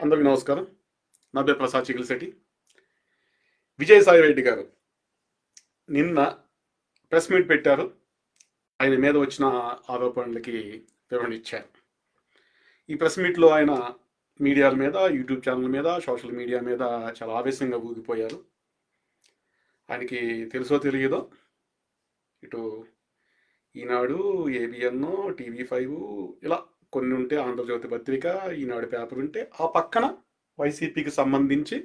అందరికీ నమస్కారం. నా పేరు ప్రసాద్ చికిల్శెట్టి. విజయసాయి రెడ్డి గారు నిన్న ప్రెస్ మీట్ పెట్టారు. ఆయన మీద వచ్చిన ఆరోపణలకి వివరణ ఇచ్చారు. ఈ ప్రెస్ మీట్లో ఆయన మీడియాల మీద, యూట్యూబ్ ఛానల్ మీద, సోషల్ మీడియా మీద చాలా ఆవేశంగా ఊగిపోయారు. ఆయనకి తెలుసో తెలియదో ఇటు ఈనాడు, ఏబిఎన్, TV5 ఇలా కొన్ని ఉంటే, ఆంధ్రజ్యోతి పత్రిక, ఈనాడు పేపర్ ఉంటే, ఆ పక్కన వైసీపీకి సంబంధించి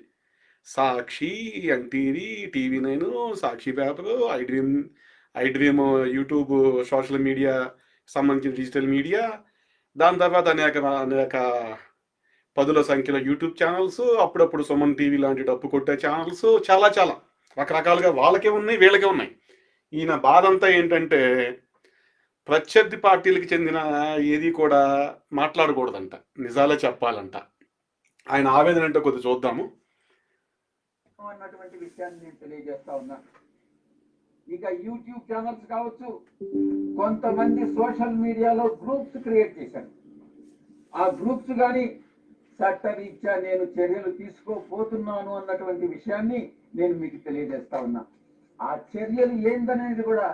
Sakshi, NTV, TV9, Sakshi paper, iDream YouTube social media సంబంధించిన డిజిటల్ మీడియా, దాని తర్వాత అనేక పదుల సంఖ్యలో యూట్యూబ్ ఛానల్స్, అప్పుడప్పుడు సుమన్ టీవీ లాంటి డప్పు కొట్టే ఛానల్స్, చాలా రకరకాలుగా వాళ్ళకే ఉన్నాయి, వీళ్ళకే ఉన్నాయి. ఈయన బాధ అంతా ఏంటంటే ప్రత్యర్థి పార్టీలకు చెందిన ఏది కూడా మాట్లాడకూడదంట, నిజాలే చెప్పాలంట. ఆయన ఆవేదన అంటే కొద్దిగా చూద్దాము అన్నటువంటి విషయాన్ని నేను తెలియజేస్తా ఉన్నా. ఇక యూట్యూబ్ ఛానల్స్ కావచ్చు, కొంతమంది సోషల్ మీడియాలో గ్రూప్స్ క్రియేట్ చేశారు. ఆ గ్రూప్స్ కానీ చట్టరీత్యా నేను చర్యలు తీసుకోబోతున్నాను అన్నటువంటి విషయాన్ని నేను మీకు తెలియజేస్తా ఉన్నా. ఆ చర్యలు ఏందనేది కూడా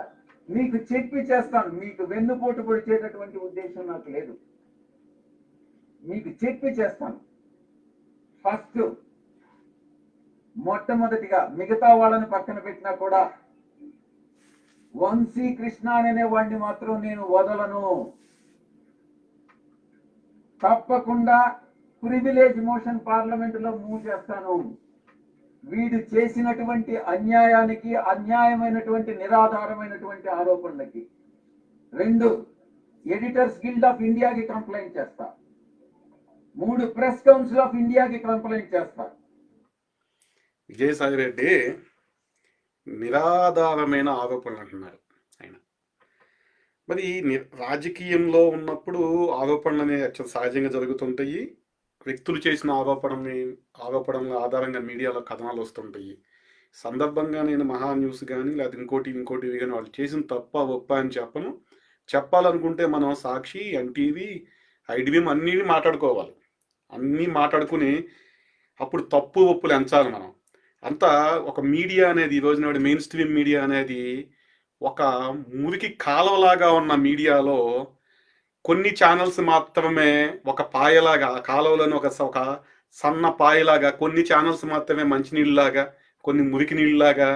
మీకు చెప్పి చేస్తాను. మీకు వెన్నుపోటు పొడిచేటటువంటి ఉద్దేశం నాకు లేదు. మీకు చెప్పి చేస్తాను. ఫస్ట్ మొట్టమొదటిగా మిగతా వాళ్ళని పక్కన పెట్టినా కూడా వంశీ కృష్ణ అనే వాడిని మాత్రం నేను వదలను. తప్పకుండా ప్రివిలేజ్ మోషన్ పార్లమెంటులో మూవ్ చేస్తాను. వీడు చేసినటువంటి అన్యాయానికి, అన్యాయమైనటువంటి నిరాధారమైనటువంటి ఆరోపణలకి. 2, ఎడిటర్స్ గిల్డ్ ఆఫ్ ఇండియాకి కంప్లైంట్ చేస్తా. 3, ప్రెస్ కౌన్సిల్ ఆఫ్ ఇండియాకి కంప్లైంట్ చేస్తా. విజయసాయి రెడ్డి నిరాధారమైన ఆరోపణలు అంటున్నారు ఆయన. మరి రాజకీయంలో ఉన్నప్పుడు ఆరోపణలు అనేవి సహజంగా జరుగుతుంటాయి. వ్యక్తులు చేసిన ఆరోపణల ఆధారంగా మీడియాలో కథనాలు వస్తుంటాయి. సందర్భంగా నేను మహా న్యూస్ కానీ లేదా ఇంకోటి కానీ వాళ్ళు చేసిన తప్ప ఒప్ప అని చెప్పాలనుకుంటే మనం సాక్షి, ఎన్టీవీ, ఐడ్రీమ్ అన్నీ మాట్లాడుకోవాలి. అన్నీ మాట్లాడుకుని అప్పుడు తప్పు ఒప్పులు ఎంచాలి మనం. అంతా ఒక మీడియా అనేది, ఈ రోజునాడు మెయిన్ స్ట్రీమ్ మీడియా అనేది ఒక మురికి కాలువలాగా ఉన్న మీడియాలో కొన్ని ఛానల్స్ మాత్రమే ఒక పాయలాగా, కాలువలోని ఒక సన్న పాయలాగా, కొన్ని ఛానల్స్ మాత్రమే మంచినీళ్ళలాగా, కొన్ని మురికి నీళ్ళలాగా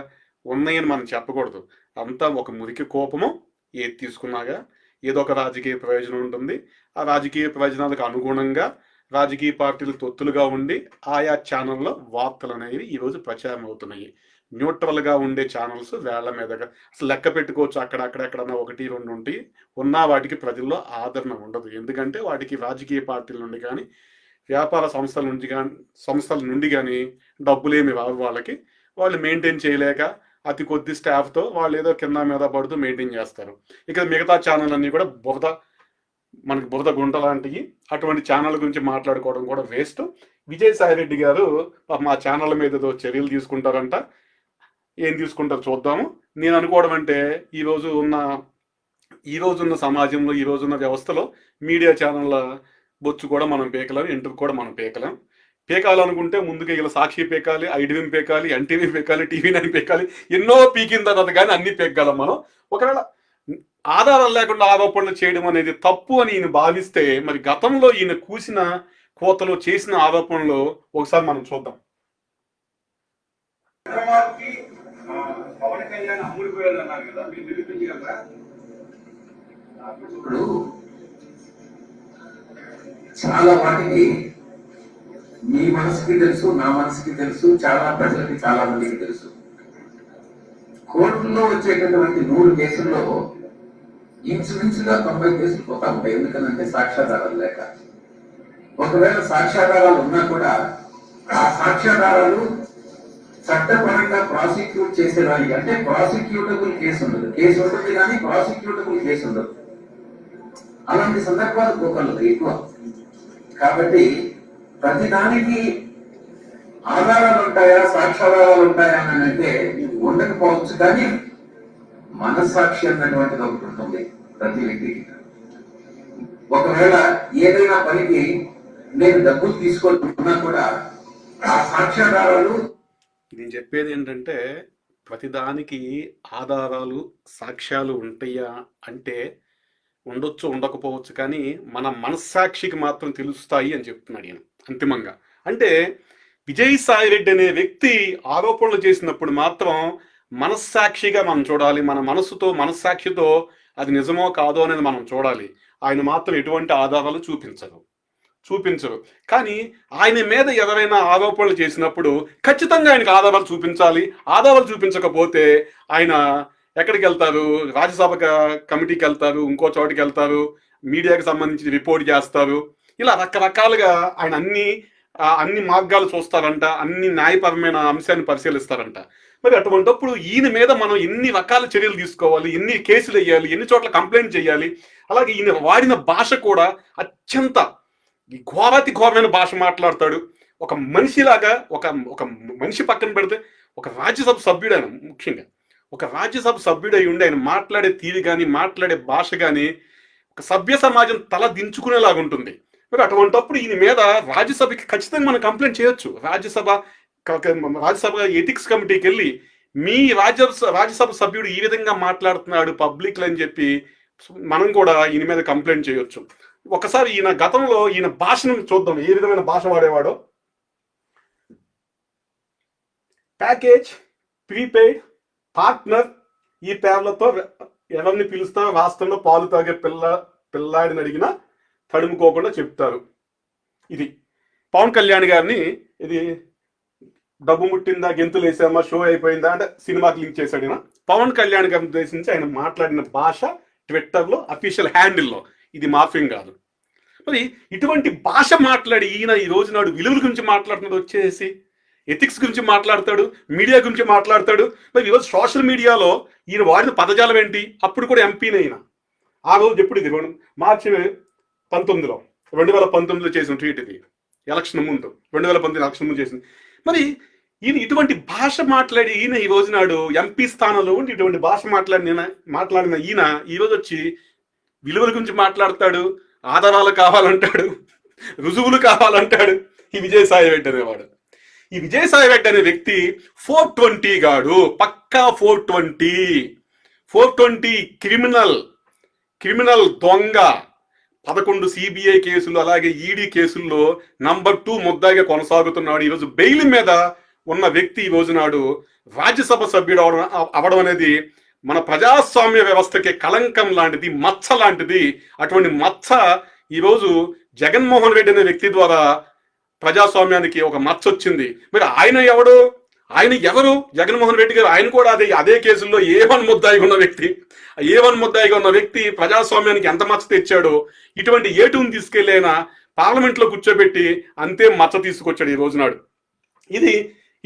ఉన్నాయని మనం చెప్పకూడదు. అంతా ఒక మురికి కోపము. ఏది తీసుకున్నాగా ఏదో ఒక రాజకీయ ప్రయోజనం ఉంటుంది. ఆ రాజకీయ ప్రయోజనాలకు అనుగుణంగా రాజకీయ పార్టీలు తొత్తులుగా ఉండి ఆయా ఛానల్లో వార్తలు అనేవి ఈరోజు ప్రచారం అవుతున్నాయి. న్యూట్రల్గా ఉండే ఛానల్స్ వేళ్ల మీదగా అసలు లెక్క పెట్టుకోవచ్చు. అక్కడెక్కడన్నా 1, 2 ఉంటాయి. ఉన్నా వాటికి ప్రజల్లో ఆదరణ ఉండదు. ఎందుకంటే వాటికి రాజకీయ పార్టీల నుండి కానీ, వ్యాపార సంస్థల నుండి కానీ డబ్బులేమి రావు వాళ్ళకి. వాళ్ళు మెయింటైన్ చేయలేక అతి కొద్ది స్టాఫ్తో వాళ్ళు ఏదో కింద మీద పడుతూ మెయింటైన్ చేస్తారు. ఇక మిగతా ఛానల్ అన్నీ కూడా మనకి బురద గుంట లాంటివి. అటువంటి ఛానల్ గురించి మాట్లాడుకోవడం కూడా వేస్ట్. విజయసాయి రెడ్డి గారు మా ఛానల్ మీద ఏదో చర్యలు తీసుకుంటారంట. ఏం తీసుకుంటారో చూద్దాము. నేను అనుకోవడం అంటే ఈ రోజున్న సమాజంలో, ఈ రోజున్న వ్యవస్థలో మీడియా ఛానళ్ళ బొచ్చు కూడా మనం పేకలేం, ఇంటర్ కూడా మనం పేకాలనుకుంటే ముందుగా ఇలా సాక్షి పేకాలి, ఐడ్రీమ్ పేకాలి, ఎన్టీవీ పేకాలి, TV9 పేకాలి. ఎన్నో పీకిన తర్వాత కానీ అన్ని పేకగలం మనం. ఒకవేళ ఆధారాలు లేకుండా ఆరోపణలు చేయడం అనేది తప్పు అని ఈయన భావిస్తే, మరి గతంలో ఈయన కూసిన కోతలు, చేసిన ఆరోపణలు ఒకసారి మనం చూద్దాం. ఇప్పుడు చాలా వాటికి మీ మనసుకి తెలుసు, నా మనసుకి తెలుసు, చాలా ప్రజలకి, చాలా మందికి తెలుసు. కోర్టులో వచ్చేటటువంటి 100 కేసుల్లో ఇంచుమించుగా 90 కేసులు పోతా ఉంటాయి. ఎందుకనంటే సాక్ష్యాధారాలు లేక. ఒకవేళ సాక్ష్యాధారాలు ఉన్నా కూడా ఆ సాక్ష్యాధారాలు చట్టపరంగా ప్రాసిక్యూట్ చేసేదానికి, అంటే ప్రాసిక్యూటబుల్ కేసు ఉండదు. కేసు ఉంటుంది కానీ ప్రాసిక్యూటబుల్ కేసు ఉండదు. అలాంటి సందర్భాలు పోకలేదు ఎక్కువ. కాబట్టి ప్రతిదానికి ఆధారాలు ఉంటాయా, సాక్ష్యాధారాలు ఉంటాయా అని అంటే ఉండకపోవచ్చు. కానీ మనస్సాక్షి అన్నటువంటిది ఒకటి ఉంటుంది ప్రతి వ్యక్తికి. ఒకవేళ ఏదైనా పనికి నేను డబ్బులు తీసుకుంటున్నా కూడా ఆ సాక్ష్యాధారాలు నేను చెప్పేది ఏంటంటే ప్రతిదానికి ఆధారాలు సాక్ష్యాలు ఉంటాయా అంటే ఉండొచ్చు ఉండకపోవచ్చు, కానీ మన మనస్సాక్షికి మాత్రం తెలుస్తాయి అని చెప్తున్నాడు ఈయన అంతిమంగా. అంటే విజయసాయి రెడ్డి అనే వ్యక్తి ఆరోపణలు చేసినప్పుడు మాత్రం మనస్సాక్షిగా మనం చూడాలి, మన మనసుతో మనస్సాక్షితో అది నిజమో కాదో అనేది మనం చూడాలి. ఆయన మాత్రం ఎటువంటి ఆధారాలు చూపించరు. కానీ ఆయన మీద ఎవరైనా ఆరోపణలు చేసినప్పుడు ఖచ్చితంగా ఆయనకు ఆధారాలు చూపించాలి. ఆధారాలు చూపించకపోతే ఆయన ఎక్కడికి వెళ్తారు? రాజ్యసభ కమిటీకి వెళ్తారు, ఇంకో చోటికి వెళ్తారు, మీడియాకి సంబంధించి రిపోర్ట్ చేస్తారు. ఇలా రకరకాలుగా ఆయన అన్ని మార్గాలు చూస్తారంట, అన్ని న్యాయపరమైన అంశాన్ని పరిశీలిస్తారంట. మరి అటువంటిప్పుడు ఈయన మీద మనం ఎన్ని రకాల చర్యలు తీసుకోవాలి, ఎన్ని కేసులు వేయాలి, ఎన్ని చోట్ల కంప్లైంట్ చేయాలి. అలాగే ఈయన వాడిన భాష కూడా అత్యంత ఘోరాతి ఘోరమైన భాష మాట్లాడతాడు. ఒక మనిషిలాగా ఒక మనిషి పక్కన పెడితే ఒక రాజ్యసభ సభ్యుడు, ఆయన ముఖ్యంగా ఒక రాజ్యసభ సభ్యుడై ఉండి ఆయన మాట్లాడే తీరు కానీ మాట్లాడే భాష కానీ ఒక సభ్య సమాజం తల దించుకునేలాగా ఉంటుంది. మరి అటువంటిప్పుడు ఈయన మీద రాజ్యసభకి ఖచ్చితంగా మనం కంప్లైంట్ చేయొచ్చు. రాజ్యసభ ఎథిక్స్ కమిటీకి వెళ్ళి మీ రాజ్యసభ సభ్యుడు ఈ విధంగా మాట్లాడుతున్నాడు పబ్లిక్లో అని చెప్పి మనం కూడా ఈయన మీద కంప్లైంట్ చేయొచ్చు. ఒకసారి ఈయన గతంలో ఈయన భాషను చూద్దాం, ఏ విధమైన భాష వాడేవాడో. ప్యాకేజ్, ప్రీపెయిడ్, పార్ట్నర్, ఈ పేర్లతో ఎవరిని పిలుస్తారో రాష్ట్రంలో పాలు తాగే పిల్లాడిని అడిగినా తడుముకోకుండా చెప్తారు. ఇది పవన్ కళ్యాణ్ గారిని, ఇది డబ్బు ముట్టిందా, గెంతులు వేసామా, షో అయిపోయిందా అంటే సినిమాకి లింక్ చేశాడు ఈయన. పవన్ కళ్యాణ్ గారిని ఉద్దేశించి ఆయన మాట్లాడిన భాష ట్విట్టర్లో అఫీషియల్ హ్యాండిల్లో, ఇది మార్ఫింగ్ కాదు. మరి ఇటువంటి భాష మాట్లాడి ఈయన ఈ రోజు నాడు విలువల గురించి మాట్లాడుతున్నది వచ్చేసి ఎథిక్స్ గురించి మాట్లాడతాడు, మీడియా గురించి మాట్లాడతాడు. మరి ఈరోజు సోషల్ మీడియాలో ఈయన వాడిన పదజాలం ఏంటి? అప్పుడు కూడా ఎంపీని అయినా ఆ రోజు ఎప్పుడు ఇది మార్చి 19లో 2019లో చేసిన ట్వీట్, ఇది ఎలక్షన్ ముందు 2019 ఎలక్షన్ ముందు చేసింది. మరి ఈయన ఇటువంటి భాష మాట్లాడి ఈయన ఈ రోజు నాడు ఎంపీ స్థానంలో ఉండి ఇటువంటి భాష మాట్లాడిన ఈయన ఈరోజు వచ్చి విలువల గురించి మాట్లాడతాడు, ఆధారాలు కావాలంటాడు, రుజువులు కావాలంటాడు. ఈ విజయసాయి రెడ్డి అనేవాడు, ఈ విజయసాయి రెడ్డి అనే వ్యక్తి 420 గాడు, పక్కా 420 క్రిమినల్ దొంగ. 11 సిబిఐ కేసులు అలాగే ఈడీ కేసుల్లో నంబర్ 2 ముద్దాయిగా కొనసాగుతున్నాడు. ఈరోజు బెయిల్ మీద ఉన్న వ్యక్తి ఈ రోజు నాడు రాజ్యసభ సభ్యుడు అవడం అనేది మన ప్రజాస్వామ్య వ్యవస్థకి కళంకం లాంటిది, మచ్చ లాంటిది. అటువంటి మచ్చ ఈరోజు జగన్మోహన్ రెడ్డి అనే వ్యక్తి ద్వారా ప్రజాస్వామ్యానికి ఒక మచ్చ వచ్చింది. మరి ఆయన ఎవరు? జగన్మోహన్ రెడ్డి గారు. ఆయన కూడా అదే కేసుల్లో A1 ముద్దాయిగా ఉన్న వ్యక్తి ప్రజాస్వామ్యానికి ఎంత మచ్చ తెచ్చాడో ఇటువంటి A2ని తీసుకెళ్ళైనా పార్లమెంట్లో కూర్చోబెట్టి అంతే మచ్చ తీసుకొచ్చాడు ఈ రోజునాడు.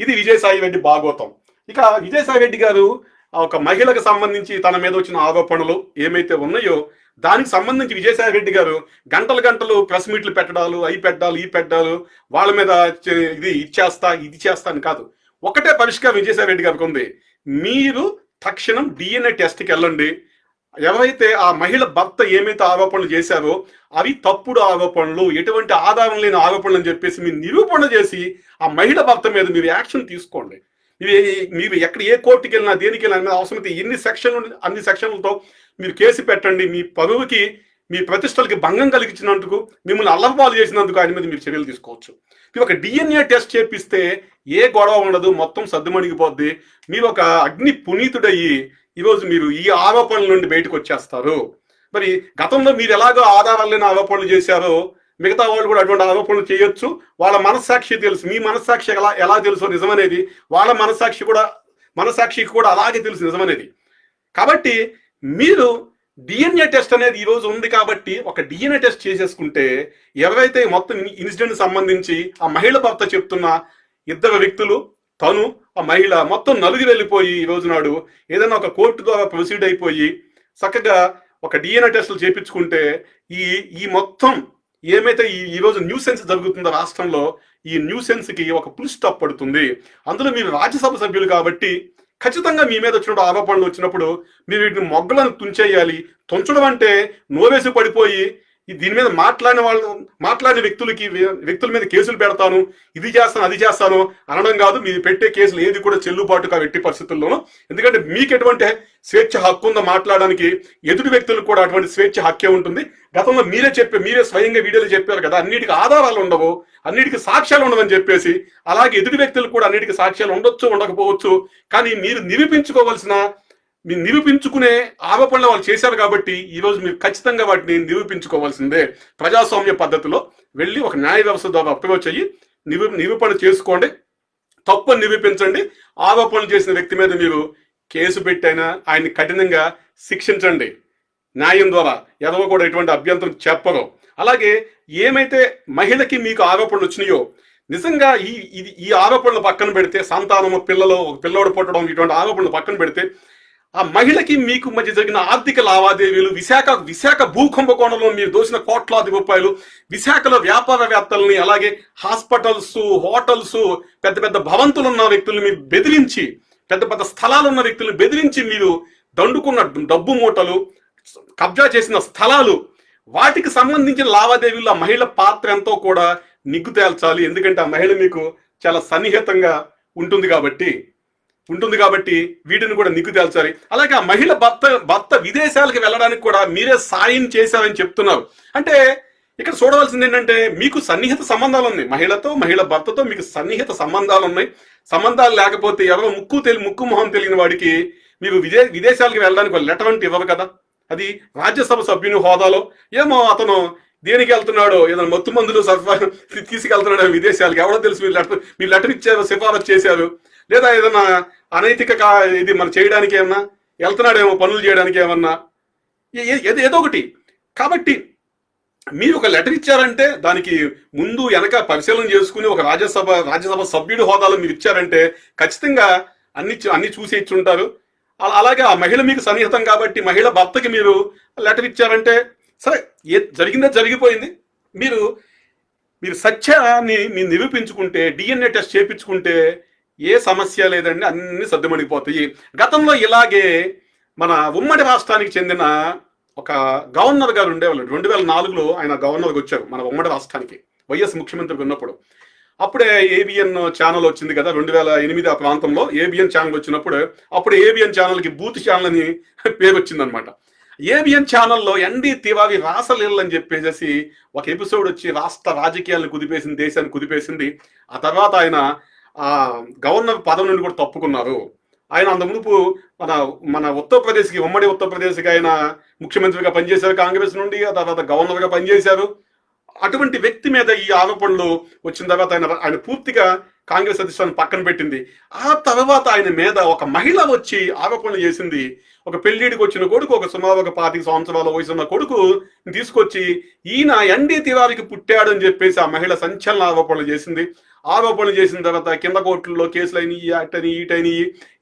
ఇది విజయసాయి రెడ్డి భాగవతం. ఇక విజయసాయి రెడ్డి గారు ఒక మహిళకు సంబంధించి తన మీద వచ్చిన ఆరోపణలు ఏమైతే ఉన్నాయో దానికి సంబంధించి విజయసాయి రెడ్డి గారు గంటలు ప్రెస్ మీట్లు పెట్టడాలు, ఈ పెట్టాలు, వాళ్ళ మీద ఇది చేస్తా అని కాదు. ఒకటే పరిష్కారం విజయసాయి రెడ్డి గారికి ఉంది. మీరు తక్షణం DNA టెస్ట్కి వెళ్ళండి. ఎవరైతే ఆ మహిళ భర్త ఏమైతే ఆరోపణలు చేశారో అవి తప్పుడు ఆరోపణలు, ఎటువంటి ఆధారం లేని ఆరోపణలు అని చెప్పేసి మీరు నిరూపణ చేసి ఆ మహిళ భర్త మీద మీరు యాక్షన్ తీసుకోండి. మీరు ఎక్కడ ఏ కోర్టుకి వెళ్ళినా దేనికి వెళ్ళినా అవసరమైతే అన్ని సెక్షన్లతో మీరు కేసు పెట్టండి. మీ పరువుకి, మీ ప్రతిష్టలకి భంగం కలిగించినందుకు, మిమ్మల్ని అల్లపాలు చేసినందుకు ఆయన మీద మీరు చర్యలు తీసుకోవచ్చు. మీరు ఒక DNA టెస్ట్ చేపిస్తే ఏ గొడవ ఉండదు, మొత్తం సద్దుమణిగిపోద్ది. మీరు ఒక అగ్ని పునీతుడయ్యి ఈరోజు మీరు ఈ ఆరోపణల నుండి బయటకు వచ్చేస్తారు. మరి గతంలో మీరు ఎలాగో ఆధారాలు లేని ఆరోపణలు చేశారో మిగతా వాళ్ళు కూడా అటువంటి ఆరోపణలు చేయొచ్చు. వాళ్ళ మనస్సాక్షి తెలుసు, మీ మనస్సాక్షి ఎలా తెలుసో నిజమనేది వాళ్ళ మనస్సాక్షికి కూడా అలాగే తెలుసు నిజమనేది. కాబట్టి మీరు DNA టెస్ట్ అనేది ఈరోజు ఉంది కాబట్టి ఒక DNA టెస్ట్ చేసేసుకుంటే ఎవరైతే మొత్తం ఇన్సిడెంట్ సంబంధించి ఆ మహిళ భర్త చెప్తున్న 2 వ్యక్తులు, తను, ఆ మహిళ, మొత్తం 4 వెళ్ళిపోయి ఈ రోజు నాడు ఏదైనా ఒక కోర్టు ద్వారా ప్రొసీడ్ అయిపోయి చక్కగా ఒక DNA టెస్టులు చేయించుకుంటే ఈ మొత్తం ఏమైతే ఈరోజు న్యూసెన్స్ జరుగుతుందో రాష్ట్రంలో ఈ న్యూసెన్స్కి ఒక ఫుల్ స్టాప్ పడుతుంది. అందులో మీరు రాజ్యసభ సభ్యులు కాబట్టి ఖచ్చితంగా మీ మీద వచ్చినప్పుడు ఆరోపణలు వచ్చినప్పుడు మీరు వీటిని మొగ్గలను తుంచేయాలి. తుంచడం అంటే నోవేసి పడిపోయి దీని మీద మాట్లాడిన వ్యక్తుల మీద కేసులు పెడతాను, ఇది చేస్తాను అది చేస్తాను అనడం కాదు. మీరు పెట్టే కేసులు ఏది కూడా చెల్లుబాటుగా ఎట్టి పరిస్థితుల్లోనూ. ఎందుకంటే మీకు ఎటువంటి స్వేచ్ఛ హక్కు ఉందో మాట్లాడడానికి, ఎదుటి వ్యక్తులకు కూడా అటువంటి స్వేచ్ఛ హక్కే ఉంటుంది. గతంలో మీరే స్వయంగా వీడియోలు చెప్పారు కదా, అన్నిటికీ ఆధారాలు ఉండవు, అన్నిటికీ సాక్ష్యాలు ఉండవని చెప్పేసి. అలాగే ఎదుటి వ్యక్తులకు కూడా అన్నిటికీ సాక్ష్యాలు ఉండొచ్చు, ఉండకపోవచ్చు. కానీ మీరు నిరూపించుకునే ఆరోపణలు వాళ్ళు చేశారు కాబట్టి ఈరోజు మీరు ఖచ్చితంగా వాటిని నిరూపించుకోవాల్సిందే. ప్రజాస్వామ్య పద్ధతిలో వెళ్ళి ఒక న్యాయ వ్యవస్థ ద్వారా అప్రోచ్ అయ్యి నిరూపణ చేసుకోండి, తప్పని నిరూపించండి. ఆరోపణలు చేసిన వ్యక్తి మీద మీరు కేసు పెట్టైనా ఆయన్ని కఠినంగా శిక్షించండి న్యాయం ద్వారా. ఎవరో కూడా ఎటువంటి అభ్యంతరం చెప్పరు. అలాగే ఏమైతే మహిళకి మీకు ఆరోపణలు వచ్చినాయో, నిజంగా ఈ ఆరోపణలు పక్కన పెడితే, సంతానము, పిల్లోడు పుట్టడం, ఇటువంటి ఆరోపణలు పక్కన పెడితే, ఆ మహిళకి మీకు మధ్య జరిగిన ఆర్థిక లావాదేవీలు, విశాఖ భూకుంభకోణంలో మీరు దోసిన కోట్లాది రూపాయలు, విశాఖలో వ్యాపారవేత్తల్ని, అలాగే హాస్పిటల్స్, హోటల్స్, పెద్ద పెద్ద భవంతులు ఉన్న వ్యక్తుల్ని మీరు బెదిరించి, పెద్ద పెద్ద స్థలాలు ఉన్న వ్యక్తుల్ని బెదిరించి మీరు దండుకున్న డబ్బు మూటలు, కబ్జా చేసిన స్థలాలు, వాటికి సంబంధించిన లావాదేవీల్లో ఆ మహిళ పాత్ర ఎంతో కూడా నిగ్గు తేల్చాలి. ఎందుకంటే ఆ మహిళ మీకు చాలా సన్నిహితంగా ఉంటుంది కాబట్టి వీటిని కూడా నిగ్గు తేల్చాలి. అలాగే ఆ మహిళ భర్త విదేశాలకు వెళ్ళడానికి కూడా మీరే సాయం చేశారని చెప్తున్నారు. అంటే ఇక్కడ చూడవలసింది ఏంటంటే, మీకు సన్నిహిత సంబంధాలు ఉన్నాయి, మహిళ భర్తతో మీకు సన్నిహిత సంబంధాలు ఉన్నాయి. సంబంధాలు లేకపోతే ఎవరో ముక్కు మొహం తెలియని వాడికి మీరు విదేశాలకు వెళ్ళడానికి లెటర్ అంటే ఇవ్వరు కదా. అది రాజ్యసభ సభ్యుని హోదాలో ఏమో అతను దేనికి వెళ్తున్నాడో, ఏదైనా మత్తు మందులు సరఫరా తీసుకెళ్తున్నాడో విదేశాలకు, ఎవడో తెలుసు. మీరు లెటర్ ఇచ్చారు, సిఫారసు చేశారు, లేదా ఏదైనా అనైతిక ఇది మనం చేయడానికి ఏమన్నా వెళ్తున్నాడేమో, పనులు చేయడానికి ఏమన్నా, ఏదో ఒకటి. కాబట్టి మీరు ఒక లెటర్ ఇచ్చారంటే దానికి ముందు వెనక పరిశీలన చేసుకుని ఒక రాజ్యసభ సభ్యుడి హోదాలో మీరు ఇచ్చారంటే ఖచ్చితంగా అన్ని చూసి ఇచ్చి ఉంటారు. అలాగే ఆ మహిళ మీకు సన్నిహితం కాబట్టి మహిళ భర్తకి మీరు లెటర్ ఇచ్చారంటే సరే, జరిగిందే జరిగిపోయింది. మీరు సత్యాన్ని మీరు నిరూపించుకుంటే, DNA టెస్ట్ చేయించుకుంటే ఏ సమస్య లేదండి, అన్ని సర్దుమణిగిపోతాయి. గతంలో ఇలాగే మన ఉమ్మడి రాష్ట్రానికి చెందిన ఒక గవర్నర్ గారు ఉండేవాళ్ళు. 2004లో ఆయన గవర్నర్గా వచ్చారు మన ఉమ్మడి రాష్ట్రానికి, వైఎస్ ముఖ్యమంత్రిగా ఉన్నప్పుడు. అప్పుడే ABN ఛానల్ వచ్చింది కదా 2008 ఆ ప్రాంతంలో. ABN ఛానల్ వచ్చినప్పుడు అప్పుడు ABN ఛానల్కి బూత్ ఛానల్ అని పేరు వచ్చిందనమాట. ABN ఛానల్లో ND తివారీ రాసలీలలు అని చెప్పేసి ఒక ఎపిసోడ్ వచ్చి రాష్ట్ర రాజకీయాలను కుదిపేసింది, దేశాన్ని కుదిపేసింది. ఆ తర్వాత ఆయన గవర్నర్ పదవి నుండి కూడా తప్పుకున్నారు. ఆయన అంత మునుపు మన ఉమ్మడి ఉత్తరప్రదేశ్కి ఆయన ముఖ్యమంత్రిగా పనిచేశారు కాంగ్రెస్ నుండి. ఆ తర్వాత గవర్నర్గా పనిచేశారు. అటువంటి వ్యక్తి మీద ఈ ఆరోపణలు వచ్చిన తర్వాత ఆయన పూర్తిగా కాంగ్రెస్ అధిష్టానం పక్కన పెట్టింది. ఆ తర్వాత ఆయన మీద ఒక మహిళ వచ్చి ఆరోపణలు చేసింది. ఒక పెళ్లిడికి వచ్చిన కొడుకు, ఒక సుమారు 25 సంవత్సరాల వయసు ఉన్న కొడుకు తీసుకొచ్చి ఈయన ND తివారీకి పుట్టాడు అని చెప్పేసి ఆ మహిళ సంచలన ఆరోపణలు చేసింది. ఆరోపణలు చేసిన తర్వాత కింద కోర్టుల్లో కేసులు అయినాయి, అటని ఈటని.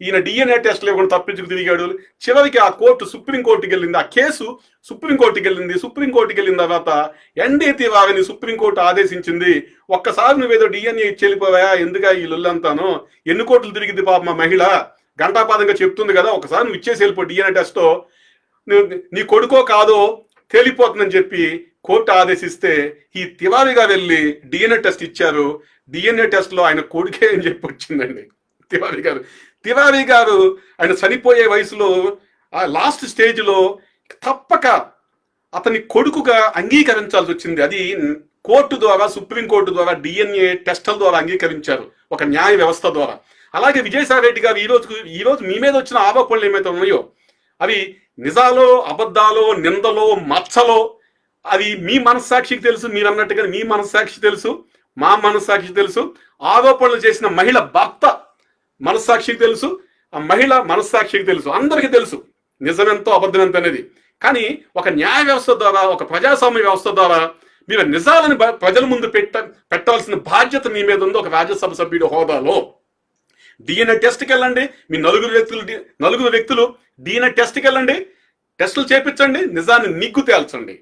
ఈయన DNA టెస్ట్ లేకుండా తప్పించుకు తిరిగాడు. చివరికి ఆ కోర్టు సుప్రీంకోర్టుకి వెళ్ళింది. ఆ కేసు సుప్రీంకోర్టుకి వెళ్ళిన తర్వాత ND తివారీని సుప్రీంకోర్టు ఆదేశించింది, ఒక్కసారి నువ్వేదో DNA ఇచ్చి వెళ్ళిపోవా, ఎందుగా ఈ లొల్లంతాను, ఎన్ని కోర్టులు తిరిగింది పాప మా మహిళ, గంటాపాదంగా చెప్తుంది కదా, ఒకసారి నువ్వు ఇచ్చేసి వెళ్ళిపో DNA టెస్ట్, నీ కొడుకో కాదో తేలిపోతుందని చెప్పి కోర్టు ఆదేశిస్తే ఈ తివారీ గారు వెళ్ళి DNA టెస్ట్ ఇచ్చారు. DNA టెస్ట్ లో ఆయన కొడుకే అని చెప్పి వచ్చిందండి. తివారీ గారు ఆయన చనిపోయే వయసులో ఆ లాస్ట్ స్టేజ్ లో తప్పక అతని కొడుకుగా అంగీకరించాల్సి వచ్చింది. అది కోర్టు ద్వారా, సుప్రీంకోర్టు ద్వారా DNA టెస్టుల ద్వారా అంగీకరించారు, ఒక న్యాయ వ్యవస్థ ద్వారా. అలాగే విజయసాయి రెడ్డి గారు ఈ రోజు మీ మీద వచ్చిన ఆరోపణలు ఏమైతే ఉన్నాయో అవి నిజాలో, అబద్ధాలో, నిందలో, మచ్చలో, అది మీ మనస్సాక్షికి తెలుసు. మీరు అన్నట్టుగా మీ మనస్సాక్షి తెలుసు, మా మనస్సాక్షి తెలుసు. ఆరోపణలు చేసిన మహిళ భర్త మనస్సాక్షికి తెలుసు, ఆ మహిళ మనస్సాక్షికి తెలుసు, అందరికీ తెలుసు నిజమెంతో అబద్ధమెంత అనేది. కానీ ఒక న్యాయ వ్యవస్థ ద్వారా, ఒక ప్రజాస్వామ్య వ్యవస్థ ద్వారా మీరు నిజాలను ప్రజల ముందు పెట్టాల్సిన బాధ్యత మీ మీద ఉంది. ఒక రాజ్యసభ సభ్యుడి హోదాలో DNA టెస్ట్కి వెళ్ళండి. మీ నలుగురు వ్యక్తులు DNA టెస్ట్కి వెళ్ళండి, టెస్టులు చేపించండి, నిజాన్ని నిగ్గు తేల్చండి.